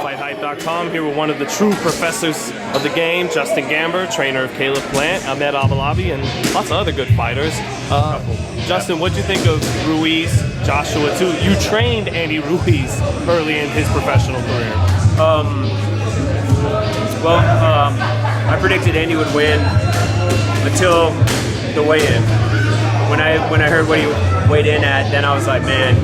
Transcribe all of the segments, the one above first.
FightHype.com, here with one of the true professors of the game, Justin Gamber, trainer of Caleb Plant, Ahmed Abalabi, and lots of other good fighters. Justin, what do you think of Ruiz, Joshua, too? You trained Andy Ruiz early in his professional career. I predicted Andy would win until the weigh-in. When I heard what he weighed in at, then I was like, man,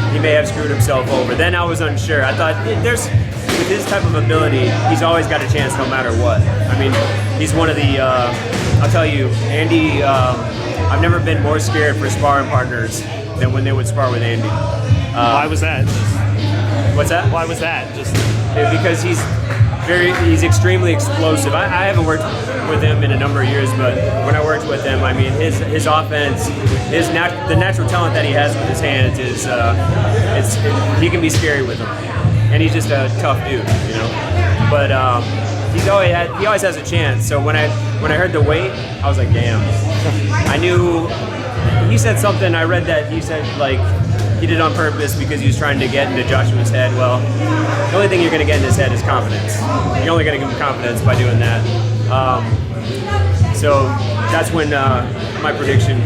he may have screwed himself over. Then I was unsure. I thought, with his type of ability, he's always got a chance no matter what. I mean, he's one of the, I'll tell you, Andy, I've never been more scared for sparring partners than when they would spar with Andy. Why was that? What's that? Why was that? Because he's extremely explosive. I haven't worked with him in a number of years, but when I worked with him, I mean, his offense, the natural talent that he has with his hands is, he can be scary with them, and he's just a tough dude, you know. But he always has a chance. So when I heard the weight, I was like, damn. I knew. He said something. I read that he said like he did it on purpose because he was trying to get into Joshua's head. Well, the only thing you're going to get in his head is confidence. You're only going to give him confidence by doing that. So that's when my prediction,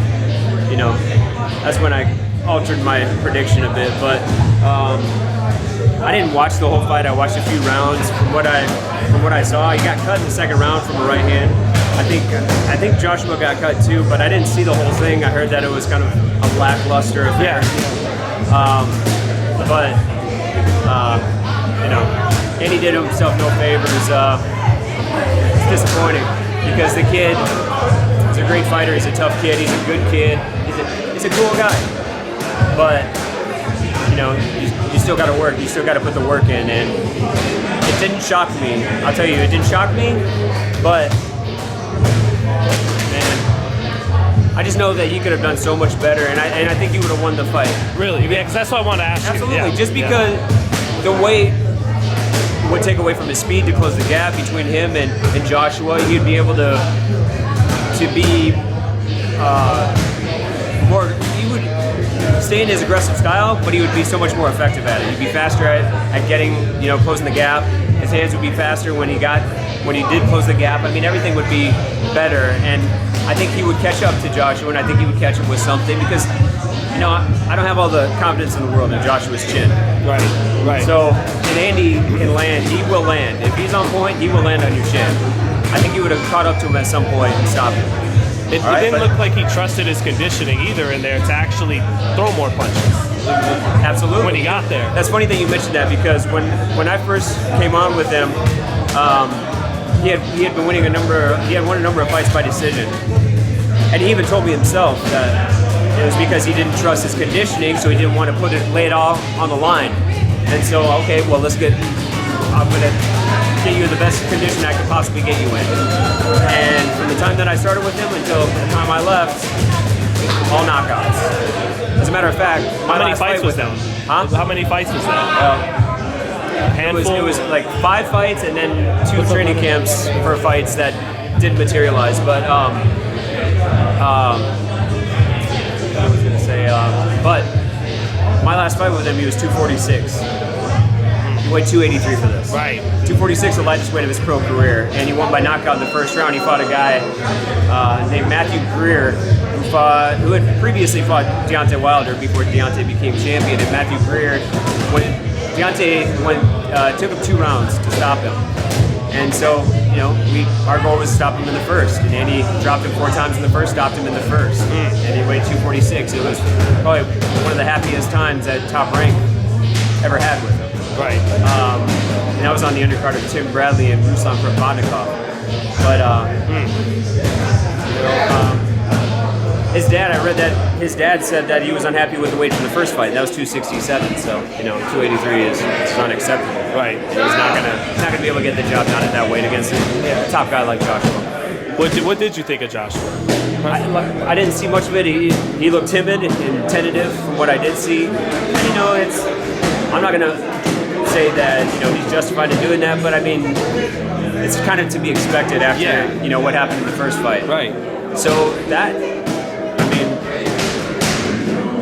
you know, that's when I altered my prediction a bit. But I didn't watch the whole fight. I watched a few rounds. From what I saw, he got cut in the second round from a right hand. I think Joshua got cut too, but I didn't see the whole thing. I heard that it was kind of a lackluster affair. You know, Andy did himself no favors. It's disappointing because the kid is a great fighter. He's a tough kid. He's a good kid. He's a cool guy. But you know, you still got to work. You still got to put the work in. And it didn't shock me. I'll tell you, it didn't shock me. But man, I just know that he could have done so much better, and I think he would have won the fight. Really? Yeah, because that's what I want to ask you. Absolutely. Yeah. Just because the weight would take away from his speed to close the gap between him and Joshua. He'd be able to be more. He would stay in his aggressive style, but he would be so much more effective at it. He'd be faster at getting, you know, closing the gap. His hands would be faster when he did close the gap. I mean, everything would be better, and I think he would catch up to Joshua, and I think he would catch him with something because, you know, I don't have all the confidence in the world in Joshua's chin. Right. So, and Andy can land. He will land. If he's on point, he will land on your chin. I think you would have caught up to him at some point and stopped him. It didn't look like he trusted his conditioning either in there to actually throw more punches. Absolutely. When he got there. That's funny that you mentioned that because when I first came on with him, he had been winning he had won a number of fights by decision, and he even told me himself that it was because he didn't trust his conditioning, so he didn't want to lay it all on the line. And so, okay, well, I'm gonna get you in the best condition I could possibly get you in. And from the time that I started with him until the time I left, all knockouts. As a matter of fact, how many fights was that? Huh? How many fights was that? It was like 5 fights and then 2 training camps for fights that didn't materialize. But I was gonna say, but my last fight with him, he was 246. He weighed 283 for this. Right. 246, the lightest weight of his pro career, and he won by knockout in the first round. He fought a guy named Matthew Greer, who had previously fought Deontay Wilder before Deontay became champion. And Matthew Greer, Deontay took him 2 rounds to stop him. And so, you know, our goal was to stop him in the first. And Andy dropped him 4 times in the first, stopped him in the first. And he weighed 246. It was probably one of the happiest times that Top Rank ever had with him. Right. And that was on the undercard of Tim Bradley and Ruslan Krabotnikov. But, his dad, I read that his dad said that he was unhappy with the weight from the first fight. That was 267, so, you know, 283 is unacceptable. Right. He's not gonna be able to get the job done at that weight against a top guy like Joshua. What did you think of Joshua? I didn't see much of it. He looked timid and tentative from what I did see. And, you know, I'm not gonna say that, you know, he's justified in doing that, but I mean, it's kind of to be expected after, you know, what happened in the first fight. Right. So that, I mean,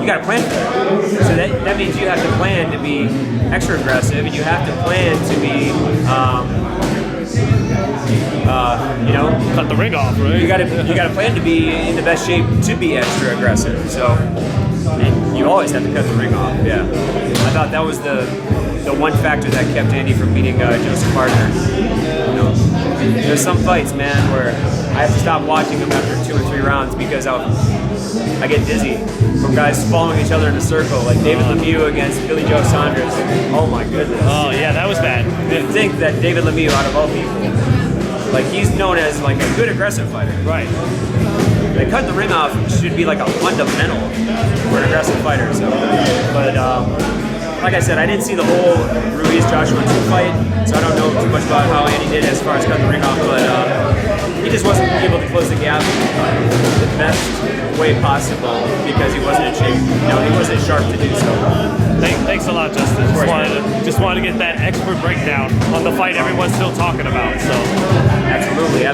you got to plan for that. So that means you have to plan to be extra aggressive, and you have to plan to be, you know, cut the ring off, right? You got to plan to be in the best shape to be extra aggressive. So, and you always have to cut the ring off. Yeah, I thought that was the one factor that kept Andy from beating Joseph Parker. You know, there's some fights, man, where I have to stop watching them after 2 or 3 rounds because I get dizzy from guys following each other in a circle, like David Lemieux against Billy Joe Saunders. Oh my goodness. Oh yeah, that was bad. You'd think that David Lemieux, out of all people, like he's known as like a good aggressive fighter. Right. They cut the ring off should be like a fundamental for an aggressive fighter. So, but like I said, I didn't see the whole Ruiz Joshua 2 fight, so I don't know too much about how Andy did as far as cutting the ring off. But he just wasn't able to close the gap the best way possible because he wasn't in shape. You know, he wasn't sharp to do so. Thanks a lot, Justin. Just wanted to get that expert breakdown on the fight everyone's still talking about. So, absolutely.